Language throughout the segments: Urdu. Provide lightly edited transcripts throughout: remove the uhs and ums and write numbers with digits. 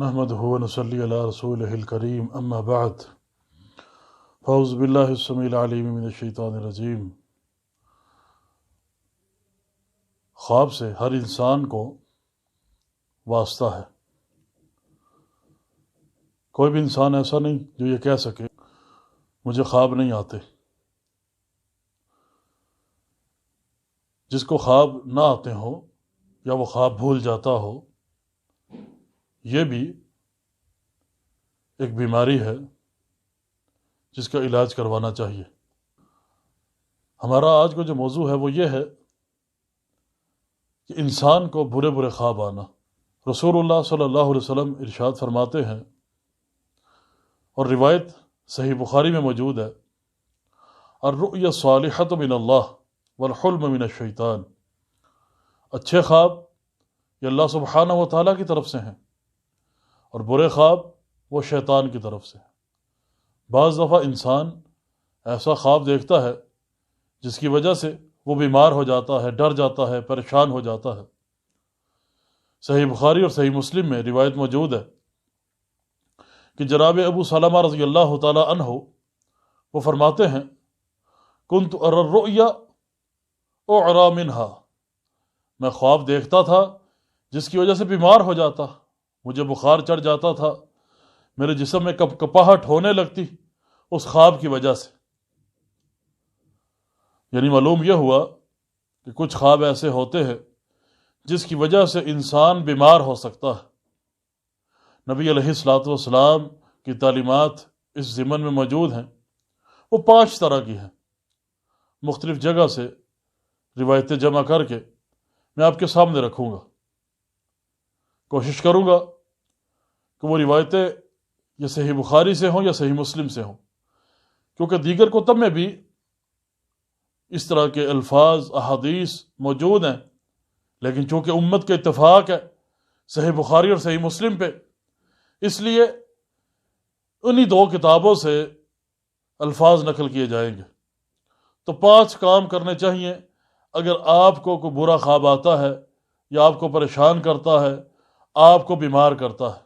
نحمده ونصلي على رسوله الكريم اما بعد فاعوذ بالله السميع العليم من الشیطان الرجیم۔ خواب سے ہر انسان کو واسطہ ہے۔ کوئی بھی انسان ایسا نہیں جو یہ کہہ سکے مجھے خواب نہیں آتے۔ جس کو خواب نہ آتے ہوں یا وہ خواب بھول جاتا ہو، یہ بھی ایک بیماری ہے جس کا علاج کروانا چاہیے۔ ہمارا آج کا جو موضوع ہے وہ یہ ہے کہ انسان کو برے برے خواب آنا۔ رسول اللہ صلی اللہ علیہ وسلم ارشاد فرماتے ہیں، اور روایت صحیح بخاری میں موجود ہے، الرؤیا الصالحۃ من اللہ والحلم من الشیطان۔ اچھے خواب یہ اللہ سبحانہ و تعالیٰ کی طرف سے ہیں، اور برے خواب وہ شیطان کی طرف سے ہیں۔ بعض دفعہ انسان ایسا خواب دیکھتا ہے جس کی وجہ سے وہ بیمار ہو جاتا ہے، ڈر جاتا ہے، پریشان ہو جاتا ہے۔ صحیح بخاری اور صحیح مسلم میں روایت موجود ہے کہ جناب ابو سلمہ رضی اللہ تعالی عنہ وہ فرماتے ہیں، کنت اری الرؤیا اعری منہا، میں خواب دیکھتا تھا جس کی وجہ سے بیمار ہو جاتا، مجھے بخار چڑھ جاتا تھا، میرے جسم میں کپکپاہٹ ہونے لگتی اس خواب کی وجہ سے۔ یعنی معلوم یہ ہوا کہ کچھ خواب ایسے ہوتے ہیں جس کی وجہ سے انسان بیمار ہو سکتا ہے۔ نبی علیہ الصلوۃ والسلام کی تعلیمات اس ضمن میں موجود ہیں، وہ 5 طرح کی ہیں۔ مختلف جگہ سے روایتیں جمع کر کے میں آپ کے سامنے رکھوں گا۔ کوشش کروں گا کہ وہ روایتیں یا صحیح بخاری سے ہوں یا صحیح مسلم سے ہوں، کیونکہ دیگر کتب میں بھی اس طرح کے الفاظ احادیث موجود ہیں، لیکن چونکہ امت کا اتفاق ہے صحیح بخاری اور صحیح مسلم پہ، اس لیے انہی 2 کتابوں سے الفاظ نقل کیے جائیں گے۔ تو 5 کام کرنے چاہیے اگر آپ کو کوئی برا خواب آتا ہے یا آپ کو پریشان کرتا ہے، آپ کو بیمار کرتا ہے۔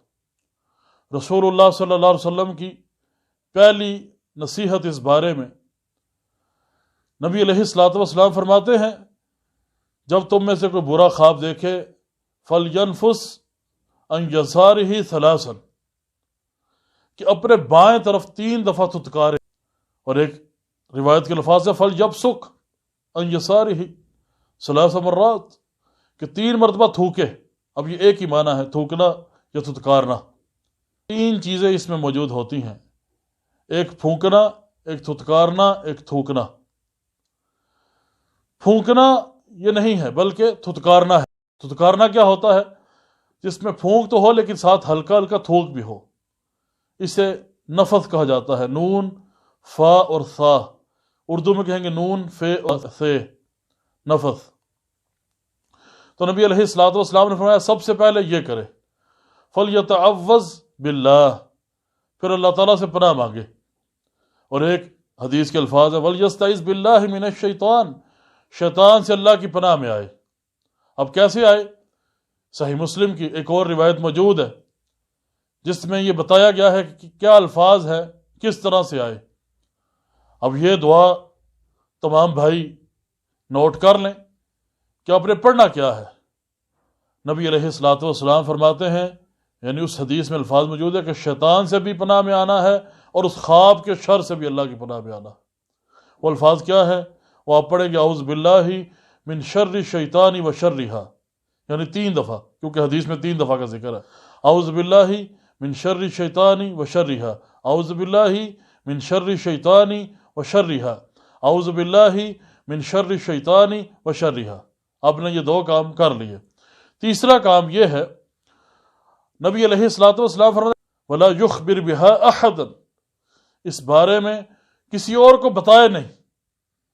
رسول اللہ صلی اللہ علیہ وسلم کی پہلی نصیحت اس بارے میں، نبی علیہ الصلوۃ والسلام فرماتے ہیں، جب تم میں سے کوئی برا خواب دیکھے فَلْيَنْفُسْ عَنْ يَسَارِهِ ثَلَاثًا، کہ اپنے بائیں طرف 3 دفعہ تھتکارے، اور ایک روایت کے الفاظ ہے فَلْيَبْصُقْ عَنْ يَسَارِهِ 3 مرات، کہ 3 مرتبہ تھوکے۔ اب یہ ایک ہی معنی ہے، تھوکنا یا تھتکارنا۔ 3 چیزیں اس میں موجود ہوتی ہیں، ایک پھونکنا، ایک تھتکارنا، ایک تھوکنا۔ پھونکنا یہ نہیں ہے بلکہ تھتکارنا ہے۔ تھتکارنا کیا ہوتا ہے؟ جس میں پھونک تو ہو لیکن ساتھ ہلکا ہلکا تھوک بھی ہو، اسے نفث کہا جاتا ہے۔ نون، فا اور ثا، اردو میں کہیں گے نون، فے اور ثے، نفث۔ تو نبی علیہ الصلوۃ والسلام نے فرمایا سب سے پہلے یہ کرے، فَلْيَتَعَوَّذْ بِاللَّهِ، پھر اللہ تعالیٰ سے پناہ مانگے۔ اور ایک حدیث کے الفاظ ہے وَلْيَسْتَعِذْ بِاللَّهِ مِنَ الشَّيْطَانِ، شیطان سے اللہ کی پناہ میں آئے۔ اب کیسے آئے؟ صحیح مسلم کی ایک اور روایت موجود ہے جس میں یہ بتایا گیا ہے کہ کیا الفاظ ہے، کس طرح سے آئے۔ اب یہ دعا تمام بھائی نوٹ کر لیں کہ آپ نے پڑھنا کیا ہے۔ نبی علیہ الصلوۃ والسلام فرماتے ہیں، یعنی اس حدیث میں الفاظ موجود ہے کہ شیطان سے بھی پناہ میں آنا ہے اور اس خواب کے شر سے بھی اللہ کی پناہ میں آنا ہے۔ وہ الفاظ کیا ہے؟ وہ آپ پڑھیں گے اعوذ باللہ من شر الشیطان و شرہا، یعنی 3 دفعہ، کیونکہ حدیث میں 3 دفعہ کا ذکر ہے۔ اعوذ باللہ من شر الشیطان و شرہا، اعوذ باللہ من شر الشیطان و شرہا، اعوذ باللہ من شر الشیطان و شرہا۔ آپ نے یہ 2 کام کر لیے۔ تیسرا کام یہ ہے، نبی علیہ الصلوۃ والسلام فرماتے ہیں وَلَا يُخْبِرْ بِهَا أَحَدًا، اس بارے میں کسی اور کو بتائے نہیں،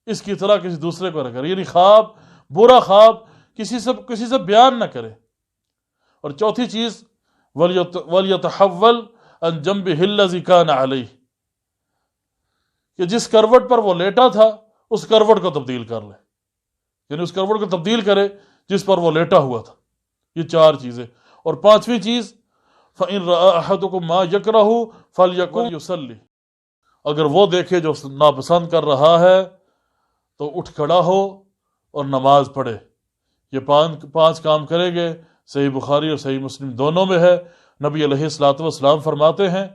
اس کی طرح کسی دوسرے کو نہ کرے، یعنی خواب، برا خواب کسی سے بیان نہ کرے۔ اور چوتھی چیز وَلْيَتَحَوَّلْ عَنْ جَنْبِهِ الَّذِي كَانَ عَلَيْهِ، کہ جس کروٹ پر وہ لیٹا تھا اس کروٹ کو تبدیل کر لے، یعنی اس کروٹ کو تبدیل کرے جس پر وہ لیٹا ہوا تھا۔ یہ 4 چیزیں۔ اور 5ویں چیز فَإِن رَأَى أَحَدُكُم مَّا يَكْرَهُ فَلْيَقُمْ يُصَلِّ، اگر وہ دیکھے جو ناپسند کر رہا ہے تو اٹھ کھڑا ہو اور نماز پڑھے۔ یہ پانچ کام کریں گے۔ صحیح بخاری اور صحیح مسلم دونوں میں ہے، نبی علیہ الصلوۃ والسلام فرماتے ہیں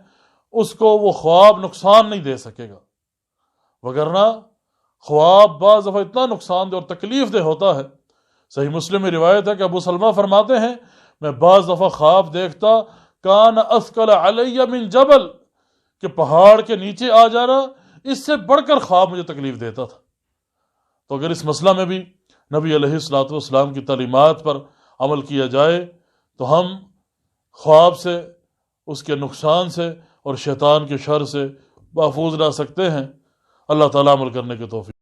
اس کو وہ خواب نقصان نہیں دے سکے گا، وگرنہ خواب بعض دفعہ اتنا نقصان دہ اور تکلیف دہ ہوتا ہے۔ صحیح مسلم میں روایت ہے کہ ابو سلمہ فرماتے ہیں میں بعض دفعہ خواب دیکھتا کان اثقل علی من جبل، کہ پہاڑ کے نیچے آ جانا اس سے بڑھ کر خواب مجھے تکلیف دیتا تھا۔ تو اگر اس مسئلہ میں بھی نبی علیہ الصلوۃ والسلام کی تعلیمات پر عمل کیا جائے تو ہم خواب سے، اس کے نقصان سے اور شیطان کے شر سے محفوظ رہ سکتے ہیں۔ اللہ تعالیٰ عمل کرنے کے توفیق